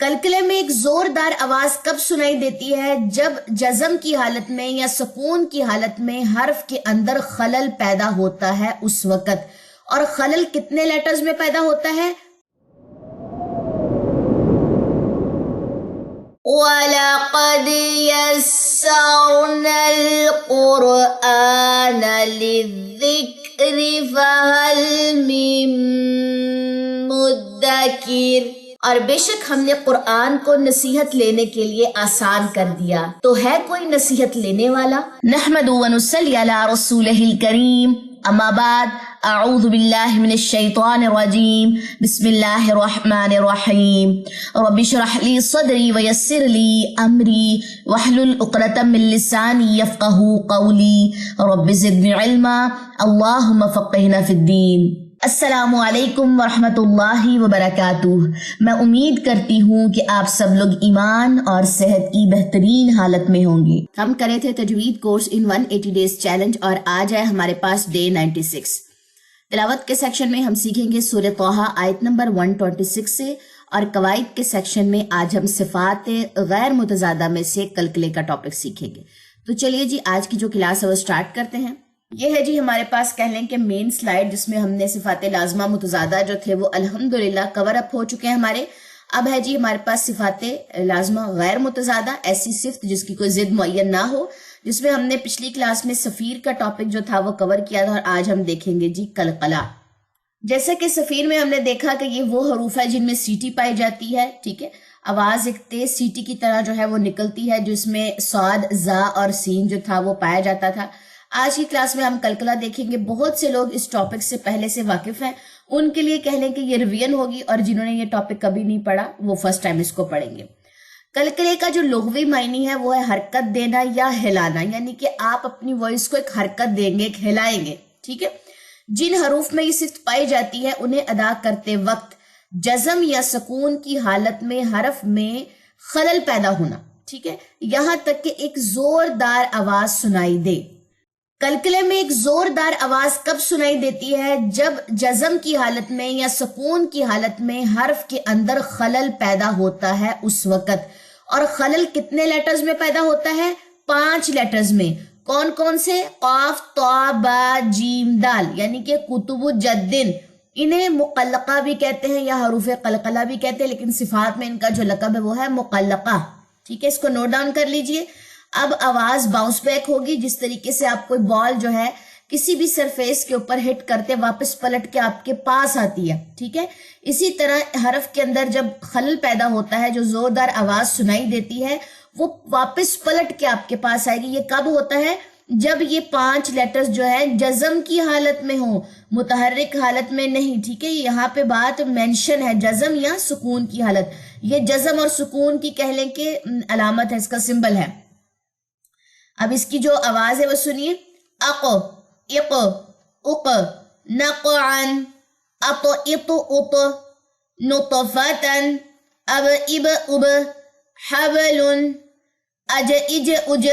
कलकले में एक जोरदार आवाज कब सुनाई देती है? जब जज़म की हालत में या सुकून की हालत में हर्फ के अंदर खलल पैदा होता है उस वक्त। और खलल कितने लेटर्स में पैदा होता है? वलक़द यस्सरनल क़ुरआन लिज़्ज़िक्रि फ़हल मिन मुद्दकिर। और बेशक हमने कुरान को नसीहत लेने के लिए आसान कर दिया, तो है कोई नसीहत लेने वाला? नहमदु व नुसल्ली अला रसूलिहिल करीम, अम्मा बाद, अऊज़ु बिल्लाहि मिनश शैतानिर रजीम, बिस्मिल्लाहिर रहमानिर रहीम, रब्बि इश्रह ली सदरी व यस्सिर ली अमरी वहलुल उक़दतम मिन लिसानी यफ़क़हू क़ौली, रब्बि ज़िदनी इल्मा, अल्लाहुम्मा फ़क़्हिना फ़िद्दीन। अस्सलामु अलैकुम वरहमतुल्लाहि वबरकातुह। मैं उम्मीद करती हूँ कि आप सब लोग ईमान और सेहत की बेहतरीन हालत में होंगे। हम करे थे तजवीद कोर्स इन 180 डेज चैलेंज और आज है हमारे पास डे 96। तिलावत के सेक्शन में हम सीखेंगे सूरह तौहा आयत नंबर 126 से, और कवायद के सेक्शन में आज हम सिफात गैर मुतज़ादा में से कलकले का टॉपिक सीखेंगे। तो चलिए जी, आज की जो क्लास है वो स्टार्ट करते हैं। ये है जी हमारे पास कह लें कि मेन स्लाइड, जिसमें हमने सिफात लाज़िमा मुतज़ादा जो थे वो अल्हम्दुलिल्लाह कवर अप हो चुके हैं हमारे। अब है जी हमारे पास सिफात लाज़िमा गैर मुतज़ादा, ऐसी सिफ्त जिसकी कोई जिद मुअय्यन ना हो, जिसमें हमने पिछली क्लास में सफ़ीर का टॉपिक जो था वो कवर किया था, और आज हम देखेंगे जी कलकला। जैसे कि सफ़ीर में हमने देखा कि ये वो हरूफ है जिनमें सीटी पाई जाती है, ठीक है। आवाज़ एक तेज सीटी की तरह जो है वो निकलती है, जिसमें स्वाद, जा और सीन जो था वो पाया जाता था। आज की क्लास में हम कलकला देखेंगे। बहुत से लोग इस टॉपिक से पहले से वाकिफ हैं, उनके लिए कह लें कि ये रिवीजन होगी, और जिन्होंने ये टॉपिक कभी नहीं पढ़ा वो फर्स्ट टाइम इसको पढ़ेंगे। कलकले का जो लुग़वी मायनी है वो है हरकत देना या हिलाना, यानी कि आप अपनी वॉइस को एक हरकत देंगे, एक हिलाएंगे, ठीक है। जिन हरूफ में ये सिफ्त पाई जाती है उन्हें अदा करते वक्त जज़म या सुकून की हालत में हरफ में खलल पैदा होना, ठीक है, यहां तक कि एक जोरदार आवाज सुनाई दे। कलकले में एक जोरदार आवाज कब सुनाई देती है? जब जज़म की हालत में या सुकून की हालत में हर्फ के अंदर खलल पैदा होता है उस वक्त। और खलल कितने लेटर्स में पैदा होता है? 5 लेटर्स में। कौन कौन से? काफ, ता, बा, जीम, दाल, यानी कि कुतुबु जद्दिन। इन्हें मुक़ल्लक़ा भी कहते हैं या हरूफ़े कलकला भी कहते हैं, लेकिन सिफात में इनका जो लक़ब है वो है मुक़ल्लक़ा, ठीक है। इसको नोट डाउन कर लीजिए। अब आवाज बाउंस बैक होगी, जिस तरीके से आप कोई बॉल जो है किसी भी सरफेस के ऊपर हिट करते वापस पलट के आपके पास आती है, ठीक है। इसी तरह हरफ के अंदर जब खलल पैदा होता है, जो जोरदार आवाज सुनाई देती है वो वापस पलट के आपके पास आएगी। ये कब होता है? जब ये 5 लेटर्स जो है जज़म की हालत में हो, मुतहर्रिक हालत में नहीं, ठीक है। यहाँ पे बात मेंशन है जज़म या सुकून की हालत। ये जज़म और सुकून की कह लें कि अलामत है, इसका सिंबल है। अब इसकी जो आवाज है वो सुनिए। अक, इक, उक, नक़अन, अत, इत, उत, नुतफ़तन, अब, इब, उब, हबलुन, अज, इज, उज,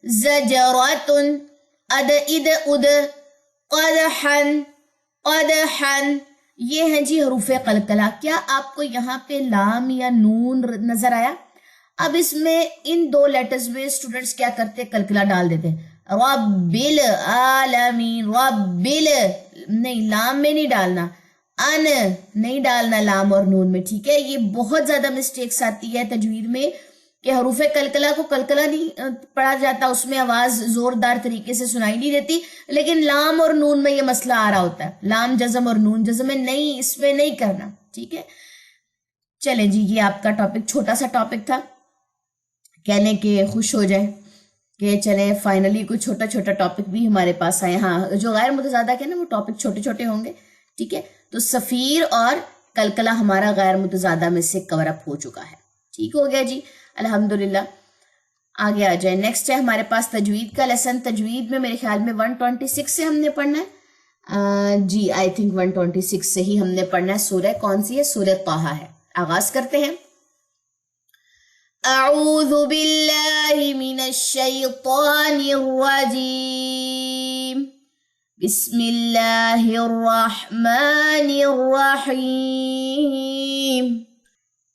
ज़जरतुन, अद, इद, उद, क़दहन, क़दहन। ये है जी हरूफ़े कलकला। क्या आपको यहाँ पे लाम या नून नजर आया? अब इसमें इन 2 लेटर्स में स्टूडेंट्स क्या करते? कलकला डाल देते। रब्बिल आलमीन, रब्बिल नहीं, लाम में नहीं डालना, अन नहीं डालना लाम और नून में, ठीक है। ये बहुत ज्यादा मिस्टेक्स आती है तजवीद में कि हरूफे कलकला को कलकला नहीं पढ़ा जाता, उसमें आवाज जोरदार तरीके से सुनाई नहीं देती, लेकिन लाम और नून में ये मसला आ रहा होता है। लाम जज़म और नून जज़म में नहीं, इसमें नहीं करना, ठीक है। चले जी, ये आपका टॉपिक छोटा सा टॉपिक था, कहने के खुश हो जाए कि चले फाइनली कुछ छोटा छोटा टॉपिक भी हमारे पास आए। हाँ, जो गैर मुतज़ादा के ना वो टॉपिक छोटे छोटे होंगे, ठीक है। तो सफ़ीर और कलकला हमारा गैर मुतज़ादा में से कवर अप हो चुका है, ठीक हो गया जी, अल्हम्दुलिल्लाह। आगे आ जाए, नेक्स्ट है हमारे पास तजवीद का लेसन। तजवीद में मेरे ख्याल में 126 से हमने पढ़ना है जी, आई थिंक 126 से ही हमने पढ़ना है। सूरह कौन सी है? सूरह तौहा है। आगाज करते हैं। अऊज़ु बिल्लाहि मिनश शैतानिर रजीम, बिस्मिल्लाहिर रहमानिर रहीम।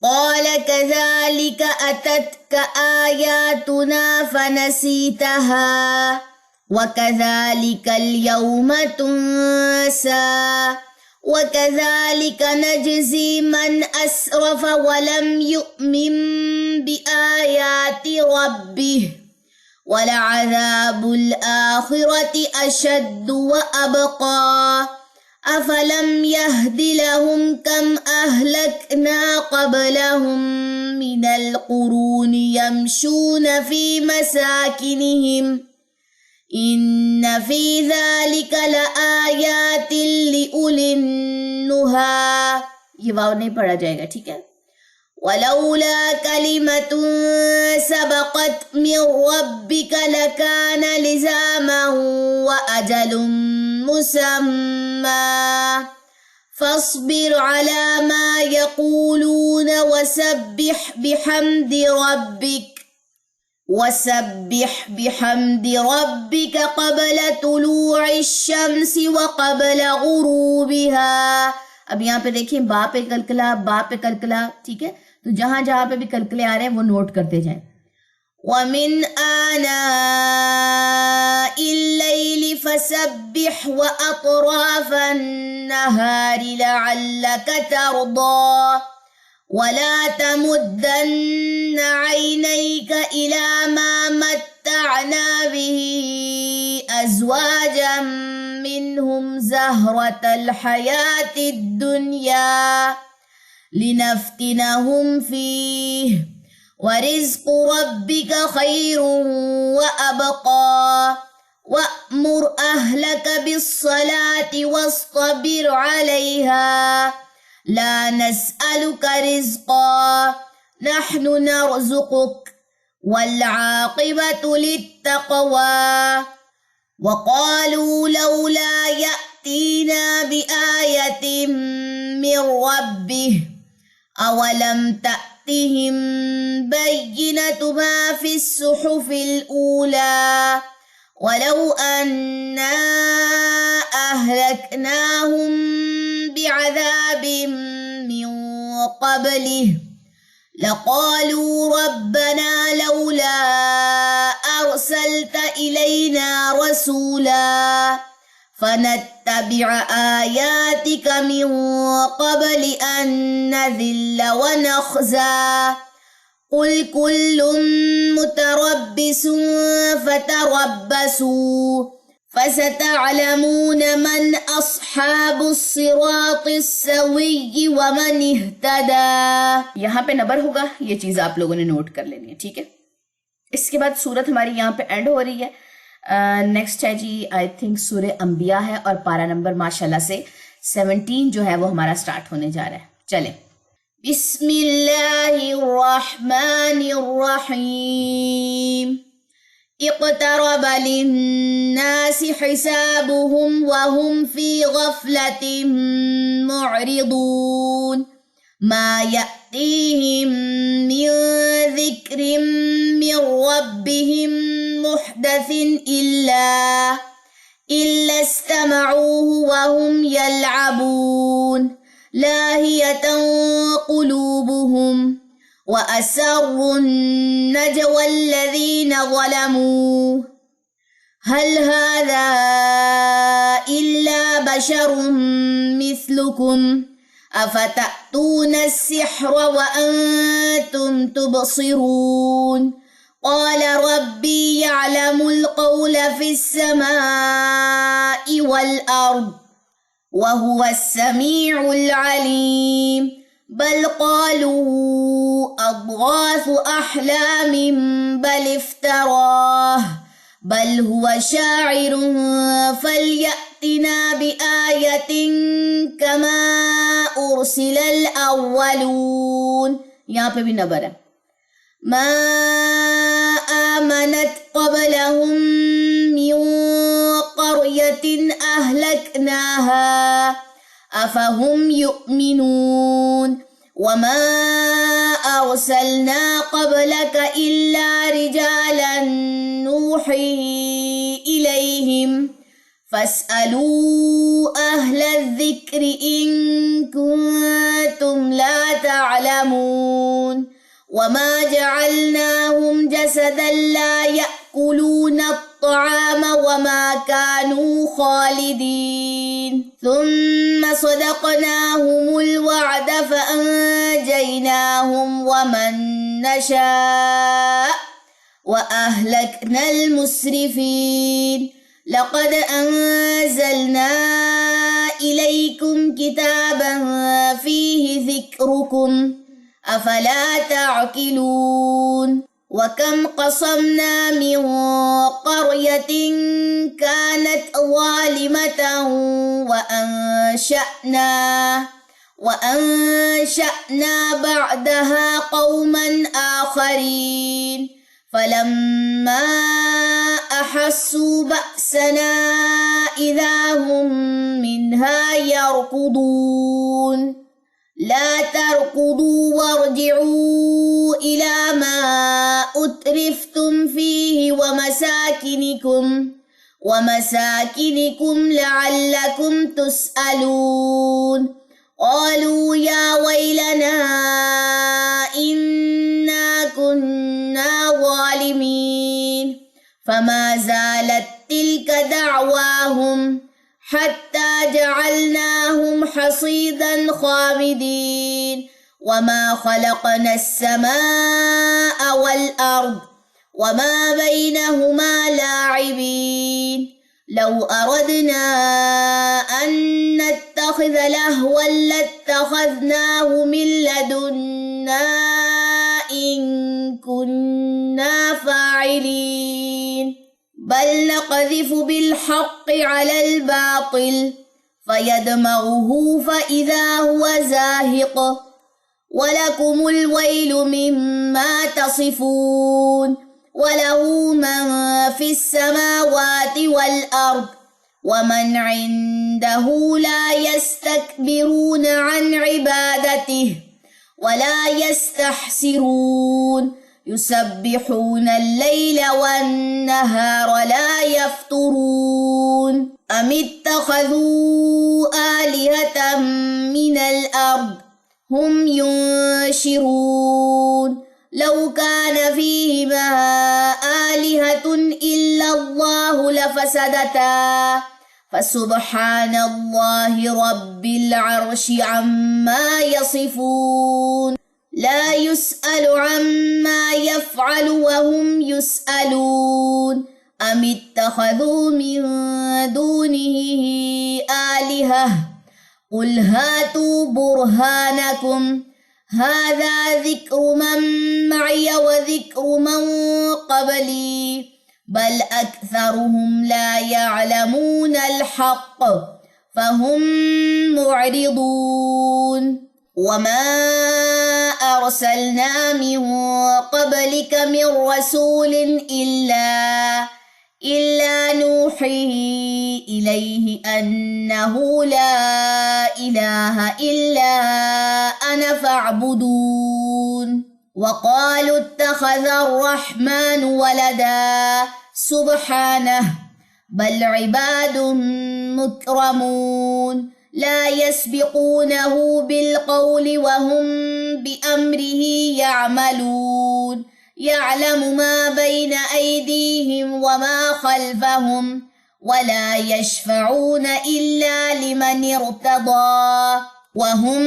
قال كذلك أتتك آياتنا فنسيتها وكذلك اليوم تنسى وكذلك نجزي من أسرف ولم يؤمن بآيات ربه ولعذاب الآخرة أشد وأبقى أفلم يهد لهم كم أهلكنا قبلهم من القرون يمشون في مساكنهم إن في ذلك لآيات لأولي النهى. ये वाव नहीं पढ़ा जाएगा, ठीक है. ولولا كلمة سبقت من ربك لكان لزاما وأجل مسمى فاصبر على ما يقولون وسبح بحمد ربك قبل طلوع الشمس وقبل غروبها. अब यहाँ पे देखिए बा पे कलकला, ठीक है. तो जहां जहां पे भी कलकले आ रहे हैं वो नोट करते जाएं. ومن آناء الليل فسبح وأطراف النهار لعلك ترضى ولا تمدن عينيك إلى ما متعنا به أزواجا منهم زهرة الحياة الدنيا لنفتنهم فيه ورزق ربك خير وأبقى وأمر أهلك بالصلاة واصطبر عليها لا نسألك رزقا نحن نرزقك والعاقبة للتقوى. وقالوا لولا يأتينا بآية من ربه أولم تأتهم بينة ما في الصحف الأولى ولو أنا أهلكناهم بعذاب من قبله لقالوا ربنا لولا أرسلت إلينا رسولا فنتبع آياتك من قبل أن نذل ونخزى قل كل متربص فتربصوا فستعلمون من أصحاب الصراط السوي ومन اهتدى. यहाँ पे नंबर होगा, ये चीज आप लोगों ने नोट कर लेनी है, ठीक है. इसके बाद सूरत हमारी यहाँ पे एंड हो रही है. नेक्स्ट है जी आई थिंक सूरह अंबिया है और पारा नंबर माशाल्लाह से 17 जो है वो हमारा स्टार्ट होने जा रहा है. चले. बिस्मिल्लाहिर्रहमानिर्रहीम. इक़्तरब लिन्नास हिसाबुहुम वहुम फी गफ़लतिन मुअरिदून मा यअतीहिम मिन ज़िक्रिन मिन रब्बिहिम मुहदसिन इल्ला इस्तमऊहु वहुम यलअबून लाहियतन क़ुलूबुहुम वअस्सर्रु नजवा الذين ظلموا هل هذا إلا بشر مثلكم أفتأتون السحر وأنتم تبصرون قال ربي يعلم القول في السماء والأرض وهو السميع العليم بل قالوا أضغاث أحلام بل افتراه بل هو شاعر فليأتنا بآية كما أرسل الأولون. यहाँ पे भी नंबर है. ما آمنت قبلهم من قرية أهلكناها أفهم يؤمنون وما أرسلنا قبلك إلا رجالا نوحي إليهم فاسألوا أهل الذكر إن كنتم لا تعلمون وما جعلناهم جسدا لا يأكلون الطعام وما كانوا خالدين ثم صدقناهم الوعد فأنجيناهم ومن نشاء وأهلكنا المسرفين لقد أنزلنا إليكم كتابا فيه ذكركم أفلا تعقلون وكم قصمنا من قرية كانت ظالمة وأنشأنا بعدها قوما آخرين فلما أحسوا بأسنا إذا هم منها يركضون لا تركضوا وارجعوا إلى ما أترفتم فيه ومساكنكم لعلكم تسألون قالوا يا ويلنا إنا كنا ظالمين فما زالت تلك دعواهم حتى جعلناهم حصيدا خامدين وما خلقنا السماء والأرض وما بينهما لاعبين لو أردنا أن نتخذ لهوا لاتخذناه من لدنا إن كنا فاعلين بل نقذف بالحق على الباطل فيدمغه فإذا هو زاهق ولكم الويل مما تصفون وله من في السماوات والأرض ومن عنده لا يستكبرون عن عبادته ولا يستحسرون يسبحون الليل والنهار لا يفترون أم اتخذوا آلهة من الأرض هم ينشرون لو كان فيهما آلهة إلا الله لفسدتا فسبحان الله رب العرش عما يصفون لا يسأل عما يفعل وهم يسألون أم اتخذوا من دونه آلهة قل هاتوا برهانكم هذا ذكر من معي وذكر من قبلي بل أكثرهم لا يعلمون الحق فهم معرضون وما أرسلنا من قبلك من رسول إلا نوحي إليه أنه لا إله إلا أنا فاعبدون وقالوا اتخذ الرحمن ولدا سبحانه بل عباد مكرمون لا يسبقونه بالقول وهم بأمره يعملون يعلم ما بين أيديهم وما خلفهم ولا يشفعون إلا لمن ارتضى وهم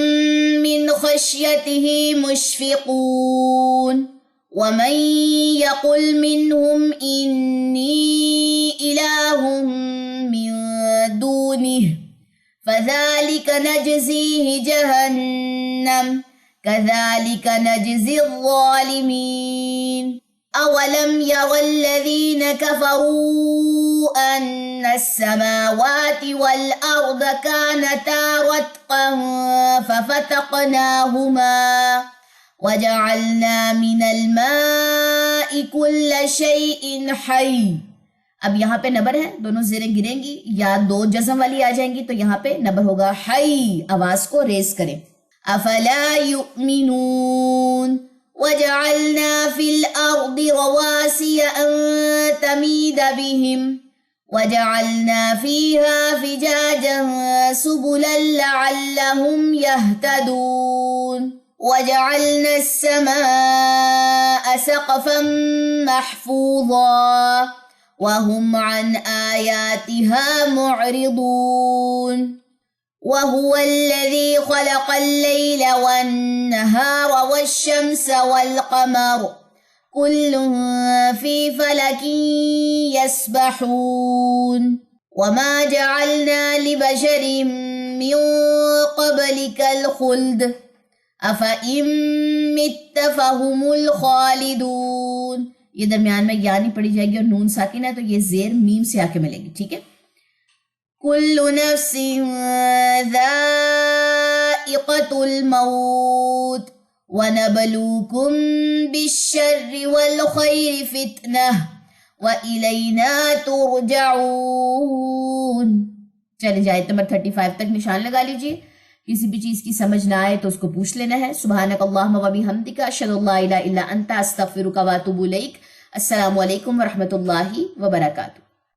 من خشيته مشفقون ومن يقل منهم إني إله من دونه فذلك نجزيه جهنم كذلك نجزي الظالمين أولم ير الذين كفروا أن السماوات والأرض كانتا رتقا ففتقناهما وجعلنا من الماء كل شيء حي. अब यहाँ पे नबर है, दोनों ज़ेरें गिरेंगी या दो जज़म वाली आ जाएंगी तो यहाँ पे नबर होगा हई. आवाज को रेस करें. अफला युमिनून वजअलना फिल अर्दि रवासिय अन तमीद बिहिम वजअलना फीहा फिजाजन सुबुलन लअल्लहुम यहतदून वजअलना अस्समाअ सक़फ़न महफूज़ा वहुम अन आयातिहा मुअरिदून वहुवल्लज़ी ख़लक़ल लैला वन्नहारा वश्शम्स वल्क़मर कुल्लुन फ़ी फ़लकिन यस्बहून वमा जअलना लिबशरिन मिन क़ब्लिकल ख़ुल्द अफ़इन मित्त फ़हुमुल ख़ालिदून। ये दरमियान में यानी पढ़ी जाएगी और नून साकिन है तो ये जेर मीम से आके मिलेगी, ठीक है। कुल्लु नफ्सिन ज़ाइक़तुल मौत वनबलूकुम बिश्शर्रि वल खैरि फितनह व इलैना तुरजऊन। चलिए आयत नंबर 35 तक निशान लगा लीजिए। किसी भी चीज की समझ ना आए तो उसको पूछ लेना है। सुब्हानक अल्लाहुम्मा व बिहम्दिका अशहदु अल्ला इलाहा इल्ला अंता अस्तगफिरुका व अतूबु इलैक। अस्सलामु अलैकुम व रहमतुल्लाहि व बरकातुहू।